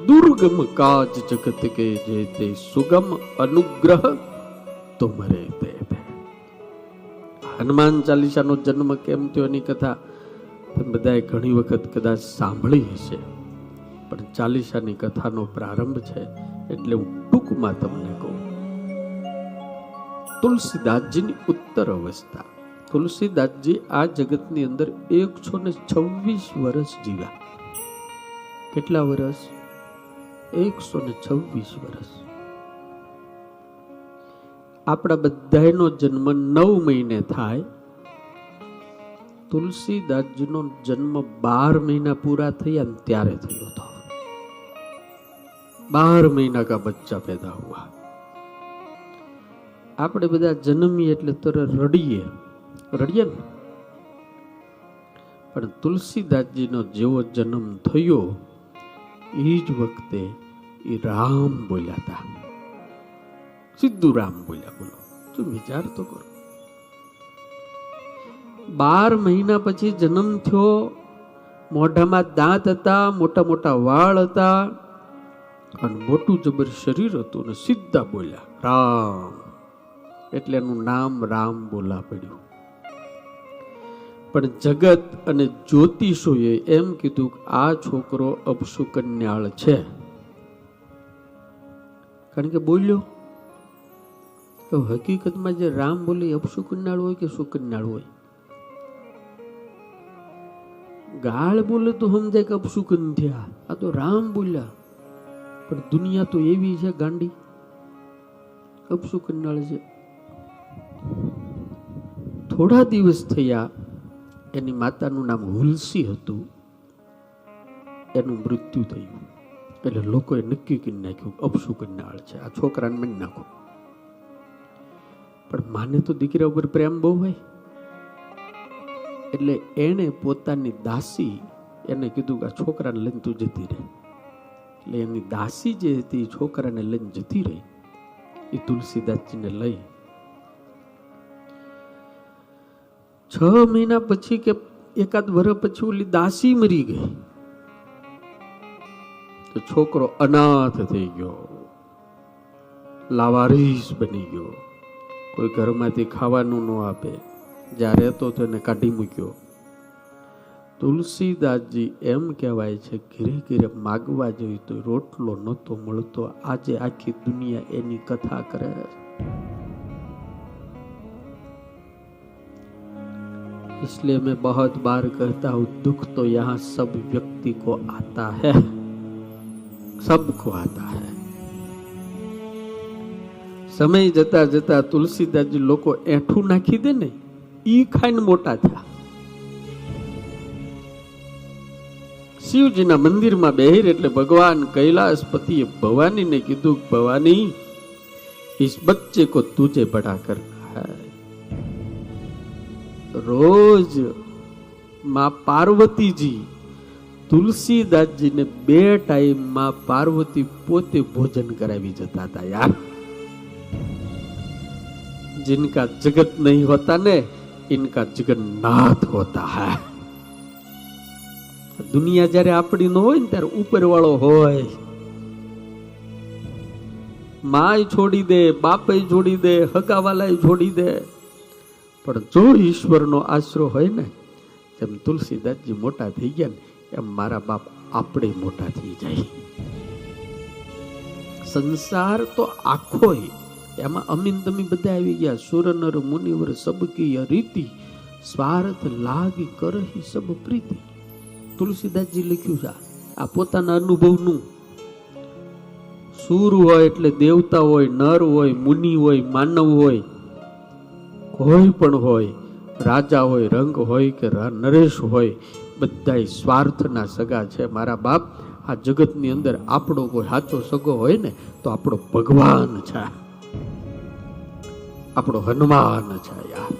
दुर्गम काज जगत के जेते सुगम अनुग्रह तुमरे देव। हनुमान चालीसा नो जन्म केम थयो एनी कथा बधाए घणी वखत कदाच सांभળી હશે, પણ ચાલીસાની કથાનો પ્રારંભ છે એટલે હું ટૂંકમાં તમને કહું. તુલસીદાસજીની ઉત્તર અવસ્થા. તુલસીદાસજી આ જગતની અંદર 126 વર્ષ જીવ્યા. કેટલા વર્ષ? 126 વર્ષ. આપણા બધાનો જન્મ 9 મહિને થાય. તુલસીદાસજીનો જન્મ 12 મહિના પૂરા થયા ને ત્યારે થયો હતો. 12 મહિના કા બચ્ચા પેદા હુઆ. આપણે બધા જન્મીએ એટલે તરત રડીએ ને, પણ તુલસીદાસજીનો જેવો જન્મ થયો એ જ વખતે એ રામ બોલ્યા હતા. સીધું રામ બોલ્યા. બોલો, તું વિચાર તો કરો. 12 મહિના પછી જન્મ થયો. મોઢામાં દાંત હતા, મોટા મોટા વાળ હતા અને મોટું જબર શરીર હતું ને સીધા બોલ્યા રામ. એટલે એનું નામ રામ બોલા પડ્યું. પણ જગત અને જ્યોતિષોએ એમ કીધું કે આ છોકરો અપશુકન્યાળ છે, કારણ કે બોલ્યો. તો હકીકતમાં જે રામ બોલે અપશુકન્યાળ હોય કે સુકન્યાળ હોય? ગાળ બોલે તો સમજાય કે અપશુકન થયા. આ તો રામ બોલ્યા, પણ દુનિયા તો એવી છે ગાંડી, અપશુકન્યાળ છે. થોડા દિવસ થયા, એની માતાનું નામ હુલસી હતું, એનું મૃત્યુ થયું. એટલે લોકોએ નક્કી કરી નાખ્યું અપશુકન્યાળ છે, આ છોકરાને મારી નાખો. પણ માને તો દીકરા ઉપર પ્રેમ બહુ હોય, એટલે એને પોતાની દાસી એને કીધું કે આ છોકરાને લઈને તું જતી રહે. એટલે એની દાસી જે હતી છોકરાને લઈને જતી રહી. એ તુલસીદાસજીને લઈ 6 મહિના પછી કે એકાદ વર્ષ પછી ઓલી દાસી મરી ગઈ. તો છોકરો અનાથ થઈ ગયો, લાવારીસ બની ગયો. કોઈ ઘરમાંથી ખાવાનું ન આપે, જ્યાં રહેતો તો એને કાઢી મૂક્યો. તુલસીદાસજી એમ કહેવાય છે ઘીરે ઘીરે માગવા જોઈએ તો રોટલો નહોતો મળતો. આજે આખી દુનિયા એની કથા કરે. इसलिए मैं बहुत बार कहता हूं दुख तो यहाँ सब व्यक्ति को आता है, सबको आता है. સમય જતા જતા તુલસીદાસજી લોકો એઠું નાખી દે ને ઈ ખાઈને મોટા થયા. શિવજીના મંદિરમાં બેહીર એટલે ભગવાન કૈલાસપતિએ ભવાનીને કીધું, ભવાની इस बच्चे को तुझे बड़ा करना है. રોજ માં પાર્વતીજી તુલસીદાસજીને 2 ટાઈમમાં પાર્વતી પોતે ભોજન કરાવી જતા હતા. યાર, जिनका जगत नहीं होता ने इनका जगन्नाथ होता है. दुनिया जયારે આપણી ન હોય ને ત્યારે ઉપર વાળો હોય. માય છોડી દે, બાપે છોડી દે, હગાવાલાય છોડી દે, પણ જો ઈશ્વરનો આશરો હોય ને, જેમ તુલસીદાસજી મોટા થઈ ગયા ને એમ મારા બાપ આપણે મોટા થઈ જાય. સંસાર તો આખો એમાં અમીન તમી બધા આવી ગયા. સુર નર મુનિવર સબકી રીતિ, સ્વાર્થ લાગી કરહી સબ પ્રીતિ. તુલસીદાસજી લખ્યું છે આ પોતાના અનુભવનું. સુર હોય એટલે દેવતા હોય, નર હોય, મુનિ હોય, માનવ હોય, કોઈ પણ હોય, રાજા હોય, રંગ હોય કે નરેશ હોય, બધા સ્વાર્થના સગા છે. મારા બાપ આ જગતની અંદર આપણો કોઈ સાચો સગો હોય ને તો આપણો ભગવાન છે, આપણો હનુમાન છે યાર.